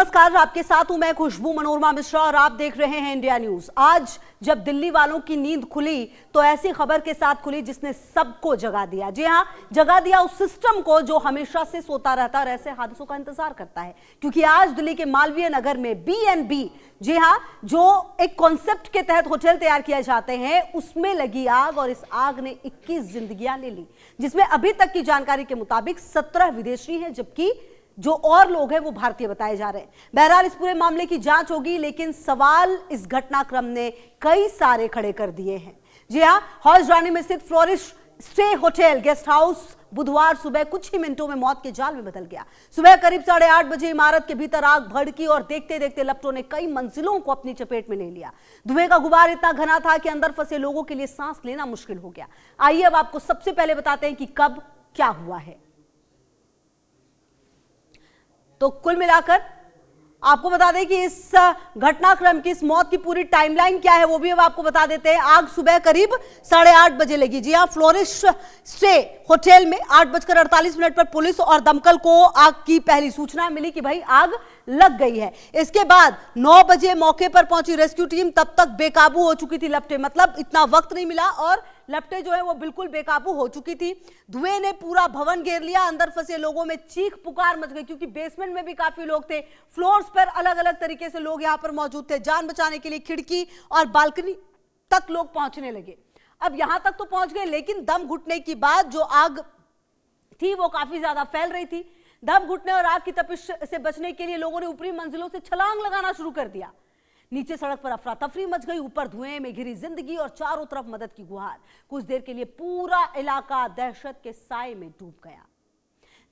नमस्कार, आपके साथ हूं मैं खुशबू मनोरमा मिश्रा और आप देख रहे हैं इंडिया न्यूज। आज जब दिल्ली वालों की नींद खुली तो ऐसी खबर के साथ खुली जिसने सबको जगा दिया। जी हां, जगा दिया उस सिस्टम को जो हमेशा से सोता रहता और ऐसे हादसों का इंतजार करता है। क्योंकि आज दिल्ली के मालवीय नगर में B&B, जी हां, जो एक कॉन्सेप्ट के तहत होटल तैयार किए जाते हैं, उसमें लगी आग और इस आग ने 21 जिंदगियां ले ली, जिसमें अभी तक की जानकारी के मुताबिक 17 विदेशी हैं, जबकि जो और लोग हैं वो भारतीय बताए जा रहे हैं। बहरहाल इस पूरे मामले की जांच होगी, लेकिन सवाल इस घटनाक्रम ने कई सारे खड़े कर दिए हैं। जी हां, हौज रानी में स्थित flourish stay hotel guest house बुधवार सुबह कुछ ही मिनटों में मौत के जाल में बदल गया। सुबह करीब 8:30 बजे इमारत के भीतर आग भड़की और देखते देखते लपटों ने कई मंजिलों को अपनी चपेट में ले लिया। धुएं का गुबार इतना घना था कि अंदर फंसे लोगों के लिए सांस लेना मुश्किल हो गया। आइए अब आपको सबसे पहले बताते हैं कि कब क्या हुआ है। तो कुल मिलाकर आपको बता दें कि इस घटनाक्रम की, इस मौत की पूरी टाइमलाइन क्या है वो भी अब आपको बता देते हैं। आग सुबह करीब 8:30 बजे लगी। जी हां, फ्लोरिश स्टे होटल में 8:48 पर पुलिस और दमकल को आग की पहली सूचना मिली कि भाई आग लग गई है। इसके बाद 9 बजे मौके पर पहुंची रेस्क्यू टीम, तब तक बेकाबू हो चुकी थी लपटें, मतलब इतना वक्त नहीं मिला और लपटें जो है वो बिल्कुल बेकाबू हो चुकी थी। धुएं ने पूरा भवन घेर लिया, अंदर फंसे लोगों में चीख पुकार मच गई, क्योंकि बेसमेंट में भी काफी लोग थे, फ्लोर्स पर अलग अलग तरीके से लोग यहां पर मौजूद थे। जान बचाने के लिए खिड़की और बालकनी तक लोग पहुंचने लगे। अब यहां तक तो पहुंच गए, लेकिन दम घुटने की बाद जो आग थी वो काफी ज्यादा फैल रही थी। दम घुटने और आग की तपिश से बचने के लिए लोगों ने ऊपरी मंजिलों से छलांग लगाना शुरू कर दिया। नीचे सड़क पर अफरा तफरी मच गई, ऊपर धुएं में घिरी जिंदगी और चारों तरफ मदद की गुहार। कुछ देर के लिए पूरा इलाका दहशत के साए में डूब गया।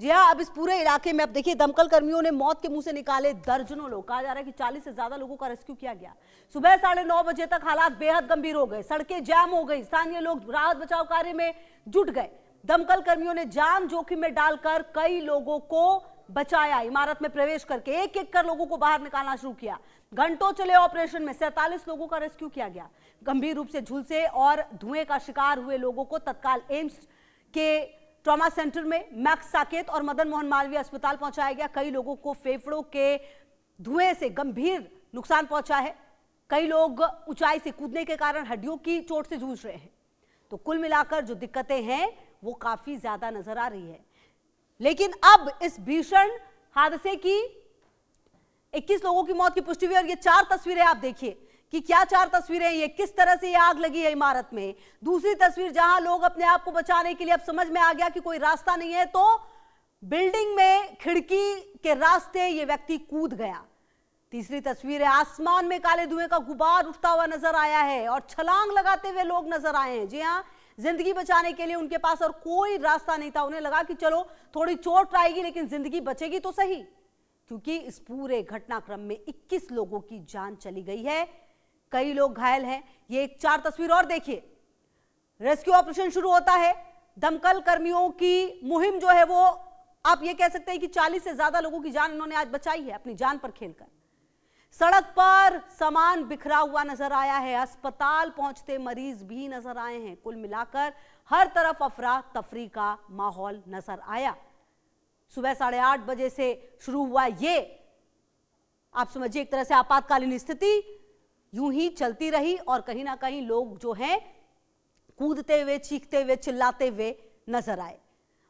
जी हां, अब इस पूरे इलाके में अब देखिए दमकल कर्मियों ने मौत के मुंह से निकाले दर्जनों लोग। कहा जा रहा है कि 40 से ज्यादा लोगों का रेस्क्यू किया गया। सुबह 9:30 बजे तक हालात बेहद गंभीर हो गए, सड़कें जाम हो गई, स्थानीय लोग राहत बचाव कार्य में जुट गए। दमकल कर्मियों ने जान जोखिम में डालकर कई लोगों को बचाया। इमारत में प्रवेश करके एक एक कर लोगों को बाहर निकालना शुरू किया। घंटों चले ऑपरेशन में 47 लोगों का रेस्क्यू किया गया। गंभीर रूप से झुलसे और धुएं का शिकार हुए लोगों को तत्काल एम्स के ट्रॉमा सेंटर में, मैक्स साकेत और मदन मोहन मालवीय अस्पताल पहुंचाया गया। कई लोगों को फेफड़ों के धुएं से गंभीर नुकसान पहुंचा है। कई लोग ऊंचाई से कूदने के कारण हड्डियों की चोट से जूझ रहे हैं। तो कुल मिलाकर जो दिक्कतें हैं वो काफी ज्यादा नजर आ रही है। लेकिन अब इस भीषण हादसे की 21 लोगों की मौत की पुष्टि हुई और ये 4 तस्वीरें आप देखिए कि क्या 4 तस्वीरें, ये किस तरह से ये आग लगी है इमारत में। दूसरी तस्वीर जहां लोग अपने आप को बचाने के लिए, अब समझ में आ गया कि कोई रास्ता नहीं है, तो बिल्डिंग में खिड़की के रास्ते ये व्यक्ति कूद गया। तीसरी तस्वीर है, आसमान में काले धुएं का गुबार उठता हुआ नजर आया है और छलांग लगाते हुए लोग नजर आए हैं। जी हां, जिंदगी बचाने के लिए उनके पास और कोई रास्ता नहीं था। उन्हें लगा कि चलो थोड़ी चोट आएगी लेकिन जिंदगी बचेगी तो सही, क्योंकि इस पूरे घटनाक्रम में 21 लोगों की जान चली गई है, कई लोग घायल हैं। ये एक 4 तस्वीर और देखिए। रेस्क्यू ऑपरेशन शुरू होता है। दमकल कर्मियों की मुहिम जो है वो, आप ये कह सकते हैं कि 40 से ज्यादा लोगों की जान इन्होंने आज बचाई है अपनी जान पर खेलकर। सड़क पर सामान बिखरा हुआ नजर आया है, अस्पताल पहुंचते मरीज भी नजर आए हैं। कुल मिलाकर हर तरफ अफरा तफरी का माहौल नजर आया। सुबह 8:30 बजे से शुरू हुआ ये, आप समझिए एक तरह से आपातकालीन स्थिति यूं ही चलती रही और कहीं ना कहीं लोग जो हैं कूदते हुए, चीखते हुए, चिल्लाते हुए नजर आए।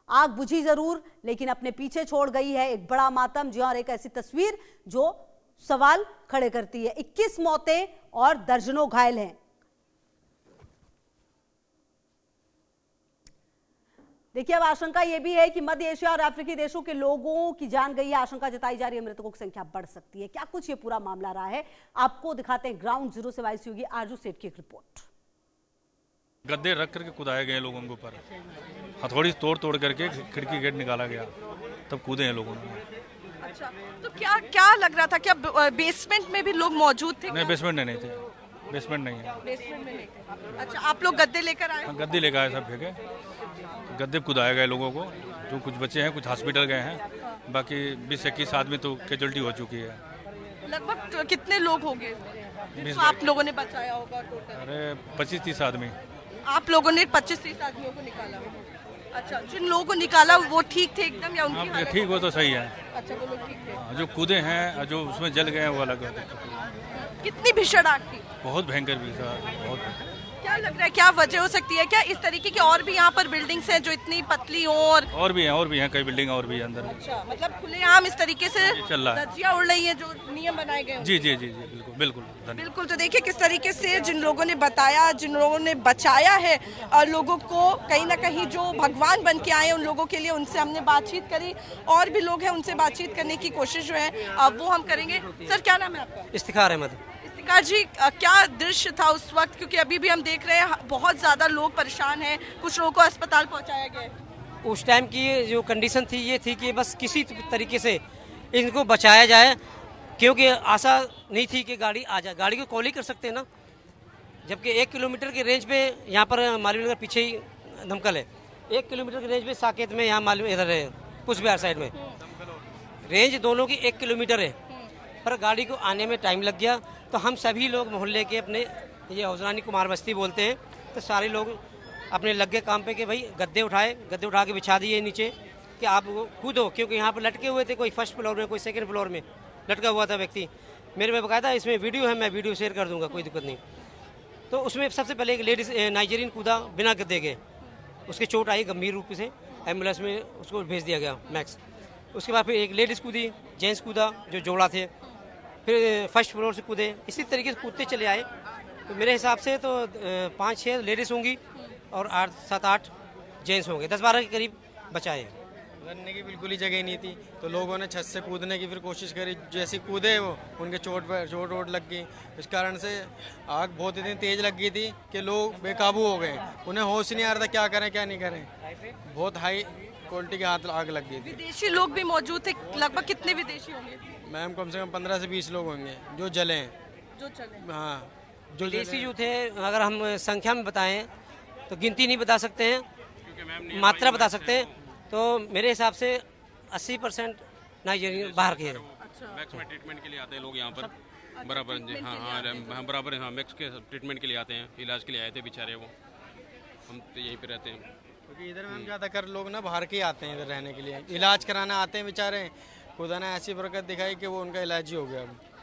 आग बुझी जरूर, लेकिन अपने पीछे छोड़ गई है एक बड़ा मातम। जी और एक ऐसी तस्वीर जो सवाल खड़े करती है। 21 मौतें और दर्जनों घायल हैं। देखिए, अब आशंका यह भी है कि मध्य एशिया और अफ्रीकी देशों के लोगों की जान गई है। आशंका जताई जा रही है मृतकों की संख्या बढ़ सकती है। क्या कुछ ये पूरा मामला रहा है, आपको दिखाते हैं ग्राउंड जीरो से वाइस योगी आरजू सेठ की एक रिपोर्ट। गद्दे रख करके कुदाए गए लोगों के ऊपर, हथौड़ी तोड़ करके खिड़की गेट निकाला गया, तब कूदे हैं लोगों ने। अच्छा, तो क्या लग रहा था, क्या बेसमेंट में भी लोग मौजूद थे? नहीं, बेसमेंट नहीं थे, बेसमेंट नहीं है। बेसमेंट में नहीं थे। अच्छा, आप लोग गद्दे लेकर आए? गद्दे लेकर आए, सब फेंके, गद्दे कुदाए गए लोगों को। जो कुछ बच्चे हैं कुछ हॉस्पिटल गए हैं, बाकी 20-21 आदमी तो कैजुअल्टी हो चुकी है। लगभग कितने लोग होंगे तो आप लोगों ने बचाया होगा टोटल? अरे 25-30 आदमी। आप लोगों ने 25-30 आदमियों को निकाला? अच्छा, जिन लोगों को निकाला वो ठीक थे एकदम या उनकी हाँ हालत? ठीक हो तो सही है। अच्छा, वो लोग ठीक थे। हाँ, जो कूदे हैं और जो उसमें जल गए हैं वो अलग दिक्कत है। कितनी भीषण आग थी? बहुत भयंकर भी था, बहुत भयंकर। क्या लग रहा है, क्या वजह हो सकती है? क्या इस तरीके की और भी यहाँ पर बिल्डिंग्स हैं जो इतनी पतली हो? और भी हैं कई बिल्डिंग और भी है अंदर। अच्छा, मतलब खुलेआम इस तरीके से चल रहा है। धज्जियां उड़ रही हैं जो नियम बनाए गए हैं। जी जी जी जी बिल्कुल बिल्कुल धन्यवाद। बिल्कुल, तो देखिए किस तरीके से जिन लोगों ने बताया, जिन लोगों ने बचाया है लोगों को, कहीं ना कहीं जो भगवान बन के आए उन लोगों के लिए, उनसे हमने बातचीत करी। और भी लोग हैं, उनसे बातचीत करने की कोशिश जो है वो हम करेंगे। सर, क्या नाम है आपका? इफ्तिखार अहमद। इफ्तिखार जी, क्या दृश्य था उस वक्त? क्योंकि अभी भी हम देख रहे हैं बहुत ज्यादा लोग परेशान हैं, कुछ लोगों को अस्पताल पहुंचाया गया है। उस टाइम की जो कंडीशन थी ये थी कि बस किसी तरीके से इनको बचाया जाए, क्योंकि आशा नहीं थी कि गाड़ी आ जाए। गाड़ी को कॉल ही कर सकते हैं ना, जबकि 1 किलोमीटर की रेंज पे यहाँ पर मालवीय नगर पीछे ही दमकल है, 1 किलोमीटर की रेंज पे साकेत में, यहाँ मालवीय इधर है कुचबिहार साइड में, रेंज दोनों की 1 किलोमीटर है। पर गाड़ी को आने में टाइम लग गया, तो हम सभी लोग मोहल्ले के अपने, ये हौजरानी कुमार बस्ती बोलते हैं, तो सारे लोग अपने लग गए काम पे कि भाई गद्दे उठा के बिछा दिए नीचे कि आप कूदो, क्योंकि यहाँ पर लटके हुए थे, कोई फर्स्ट फ्लोर में, कोई सेकंड फ्लोर में लटका हुआ था व्यक्ति। मेरे में बकायदा इसमें वीडियो है, मैं वीडियो शेयर कर दूंगा, कोई दिक्कत नहीं। तो उसमें सबसे पहले एक लेडीज नाइजीरियन कूदा बिना गद्दे के, उसके चोट आई गंभीर रूप से, एम्बुलेंस में उसको भेज दिया गया मैक्स। उसके बाद फिर एक लेडीज़ कूदी, जेंट्स कूदा जो जोड़ा थे, फिर फर्स्ट फ्लोर से कूदे, इसी तरीके से कूदते चले आए। तो मेरे हिसाब से तो 5-6 लेडीज़ होंगी और 7-8 जेंट्स होंगे, 10-12 के करीब बचाए हैं। उतरने की बिल्कुल ही जगह नहीं थी, तो लोगों ने छत से कूदने की फिर कोशिश करी, जैसे कूदे वो उनके चोट लग गई। इस कारण से आग बहुत इतनी तेज लग गई थी कि लोग बेकाबू हो गए, उन्हें होश नहीं आ रहा था क्या करें क्या नहीं करें। बहुत हाई क्वालिटी के हाथ आग लग गई थी। विदेशी लोग भी मौजूद थे, लगभग कितने विदेशी होंगे? मैम कम से कम 15 से 20 लोग होंगे जो जले हैं। जो चले, हाँ, जो विदेशी जो थे, अगर हम संख्या में बताएं तो गिनती नहीं बता सकते हैं, मात्रा बता सकते हैं। तो मेरे हिसाब से 80% नाइजीरियन बाहर के हैं। मैक्स में ट्रीटमेंट के लिए आते हैं लोग यहाँ पर, बराबर जी, हाँ बराबर, हाँ मैक्स के ट्रीटमेंट के लिए आते हैं, इलाज के लिए आए थे बेचारे वो। हम तो यहीं पे रहते हैं, क्योंकि इधर मैम ज़्यादातर लोग ना बाहर के ही आते हैं इधर रहने के लिए, इलाज कराना आते हैं बेचारे। खुदा ने ऐसी बरकत दिखाई कि वो उनका इलाज ही हो गया।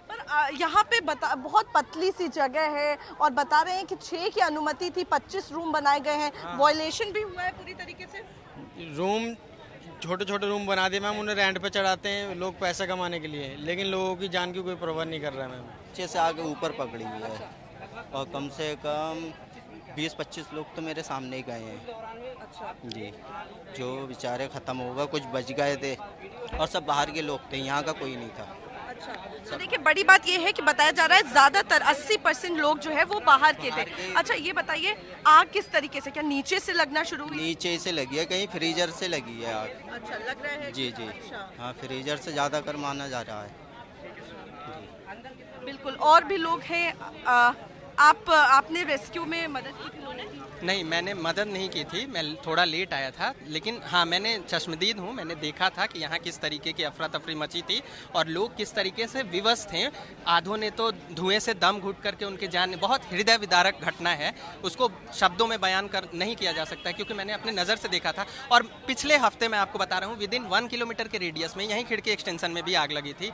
पर यहाँ पे बहुत पतली सी जगह है और बता रहे हैं कि 6 की अनुमति थी, 25 रूम बनाए गए हैं। वायलेशन भी हुआ है पूरी तरीके से। रूम छोटे छोटे रूम बना दिए मैम, उन्हें रेंट पे चढ़ाते हैं लोग पैसा कमाने के लिए, लेकिन लोगों की जान की कोई परवाह नहीं कर रहा है मैम। अच्छे से आगे ऊपर पकड़ी हुई है और कम से कम 20-25 लोग तो मेरे सामने ही गए हैं। अच्छा जी, जो बेचारे ख़त्म हो गए, कुछ बच गए थे और सब बाहर के लोग थे, यहाँ का कोई नहीं था। अच्छा, तो देखिए बड़ी बात ये है कि बताया जा रहा है ज़्यादातर 80% लोग जो है वो बाहर के थे। अच्छा, ये बताइए आग किस तरीके से, क्या नीचे से लगना शुरू हुई? नीचे से लगी है, कहीं फ्रीजर से लगी है आग। अच्छा, लग रहा है जी जी, अच्छा। हाँ फ्रीजर से ज़्यादा कर माना जा रहा है। बिल्कुल, और भी लोग हैं। आपने रेस्क्यू में मदद की थी लोगों की? नहीं, मैंने मदद नहीं की थी, मैं थोड़ा लेट आया था, लेकिन हाँ मैंने चश्मदीद हूँ, मैंने देखा था कि यहाँ किस तरीके की अफरा तफरी मची थी और लोग किस तरीके से विवश थे। आधों ने तो धुएं से दम घुट करके उनके जान, बहुत हृदय विदारक घटना है, उसको शब्दों में बयान कर नहीं किया जा सकता, क्योंकि मैंने अपने नज़र से देखा था। और पिछले हफ्ते मैं आपको बता रहा हूँ, विदिन 1 किलोमीटर के रेडियस में यहीं खिड़की एक्सटेंशन में भी आग लगी थी,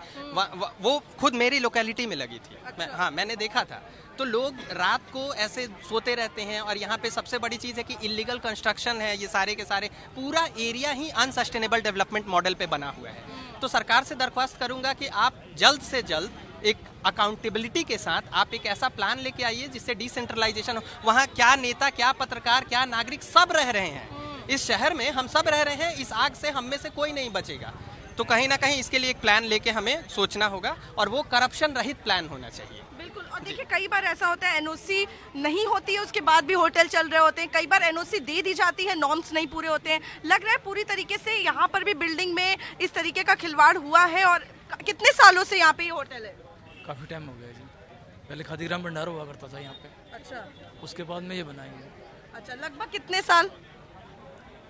वो खुद मेरी लोकेलिटी में लगी थी। हाँ मैंने देखा था। तो लोग रात को ऐसे सोते रहते हैं और यहाँ पे सबसे बड़ी चीज़ है कि इलीगल कंस्ट्रक्शन है, ये सारे के सारे, पूरा एरिया ही अनसस्टेनेबल डेवलपमेंट मॉडल पे बना हुआ है। तो सरकार से दरख्वास्त करूंगा कि आप जल्द से जल्द एक अकाउंटेबिलिटी के साथ आप एक ऐसा प्लान लेके आइए जिससे डिसेंट्रलाइजेशन हो। वहाँ क्या नेता, क्या पत्रकार, क्या नागरिक, सब रह रहे हैं इस शहर में, हम सब रह रहे हैं, इस आग से हम में से कोई नहीं बचेगा। तो कहीं ना कहीं इसके लिए एक प्लान लेके हमें सोचना होगा और वो करप्शन रहित प्लान होना चाहिए। बिल्कुल, और देखिए कई बार ऐसा होता है एनओसी नहीं होती है, उसके बाद भी होटल चल रहे होते हैं, कई बार एनओसी दे दी जाती है, नॉर्म्स नहीं पूरे होते हैं। लग रहा है पूरी तरीके से यहाँ पर भी बिल्डिंग में इस तरीके का खिलवाड़ हुआ है। और कितने सालों से यहाँ पे ये होटल है? काफ़ी टाइम हो गया जी, पहले खादीग्राम भंडार हुआ करता था यहाँ पे। अच्छा, उसके बाद में ये बनाएंगे। अच्छा, लगभग कितने साल?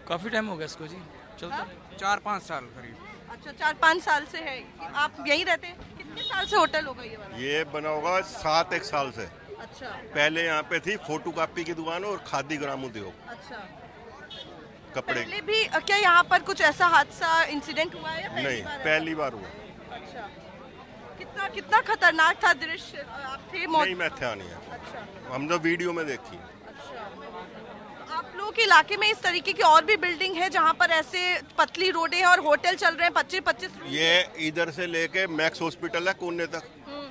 काफ़ी टाइम हो गया इसको जी, चलता 4-5 साल करीब। अच्छा, 4-5 साल से है। आप यहीं रहते हैं? कितने साल से होटल होगा ये वाला? ये बना होगा 7-1 साल से। अच्छा, पहले यहाँ पे थी फोटोकॉपी की दुकान और खादी ग्राम उद्योग। अच्छा, कपड़े पहले भी क्या यहाँ पर कुछ ऐसा हादसा इंसिडेंट हुआ है या पहली नहीं, बार है? पहली बार हुआ। अच्छा, कितना कितना खतरनाक था दृश्य, आप थे नहीं, मैं था नहीं है, अच्छा हम तो वीडियो में देखी। अच्छा, तो आप लोगों के इलाके में इस तरीके की और भी बिल्डिंग है जहाँ पर ऐसे पतली रोडें हैं और होटल चल रहे हैं 25-25 रूम? ये इधर से लेके मैक्स हॉस्पिटल है कोने तक,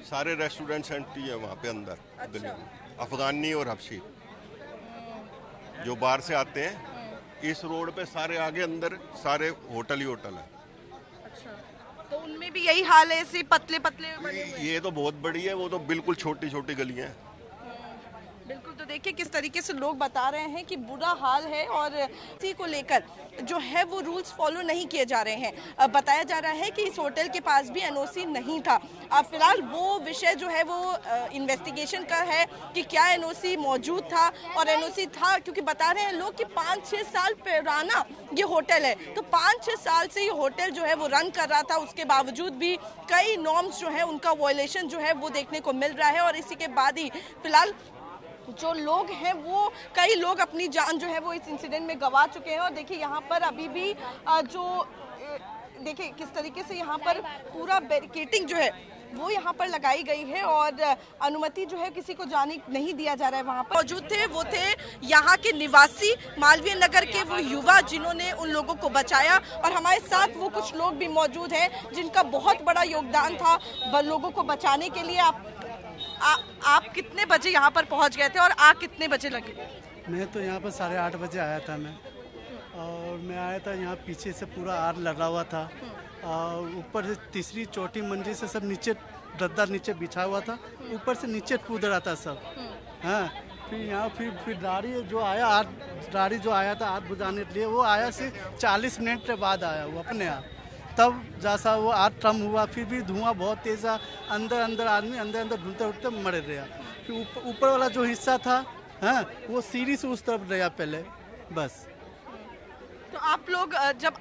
सारे रेस्टोरेंट सेंटर है वहाँ पे अंदर गली में, अफगानी और हबशी जो बाहर से आते हैं इस रोड पे सारे आगे अंदर सारे होटल ही होटल है। अच्छा, तो उनमें भी यही हाल है, ऐसे पतले पतले बने हुए हैं? ये तो बहुत बड़ी है, वो तो बिल्कुल छोटी छोटी गलियां हैं। बिल्कुल, तो देखिए किस तरीके से लोग बता रहे हैं कि बुरा हाल है और इसी को लेकर जो है वो रूल्स फॉलो नहीं किए जा रहे हैं। अब बताया जा रहा है कि इस होटल के पास भी एनओसी नहीं था। अब फिलहाल वो विषय जो है वो इन्वेस्टिगेशन का है कि क्या एनओसी मौजूद था, और एनओसी था क्योंकि बता रहे हैं लोग कि 5-6 साल पुराना ये होटल है, तो 5-6 साल से ये होटल जो है वो रन कर रहा था, उसके बावजूद भी कई नॉर्म्स जो है उनका वायलेशन जो है वो देखने को मिल रहा है। और इसी के बाद ही फिलहाल जो लोग हैं वो कई लोग अपनी जान जो है वो इस इंसिडेंट में गंवा चुके हैं। और देखिए यहाँ पर अभी भी देखिए किस तरीके से यहाँ पर पूरा बैरिकेटिंग जो है वो यहाँ पर लगाई गई है और अनुमति जो है किसी को जाने नहीं दिया जा रहा है। वहाँ पर मौजूद थे वो थे यहाँ के निवासी मालवीय नगर के वो युवा जिन्होंने उन लोगों को बचाया, और हमारे साथ वो कुछ लोग भी मौजूद हैं जिनका बहुत बड़ा योगदान था लोगों को बचाने के लिए। आप कितने बजे यहाँ पर पहुँच गए थे और आग कितने बजे लगी? मैं तो यहाँ पर 8:30 बजे आया था मैं, और मैं आया था यहाँ पीछे से पूरा आग लगा हुआ था, और ऊपर से तीसरी चौथी मंजिल से सब नीचे गद्दा नीचे बिछा हुआ था, ऊपर से नीचे कूद रहा था सब। हाँ, फिर यहाँ फिर गाड़ी जो आया था आग बुझाने के लिए, वो आया से 40 मिनट के बाद आया वो अपने आप, तब जैसा वो आग कम हुआ। फिर भी धुआं बहुत तेज था, अंदर आदमी अंदर ढूंढते उठते मर गया। फिर ऊपर वाला जो हिस्सा था, हाँ, वो सीढ़ी से उस तरफ गया पहले, बस। तो आप लोग जब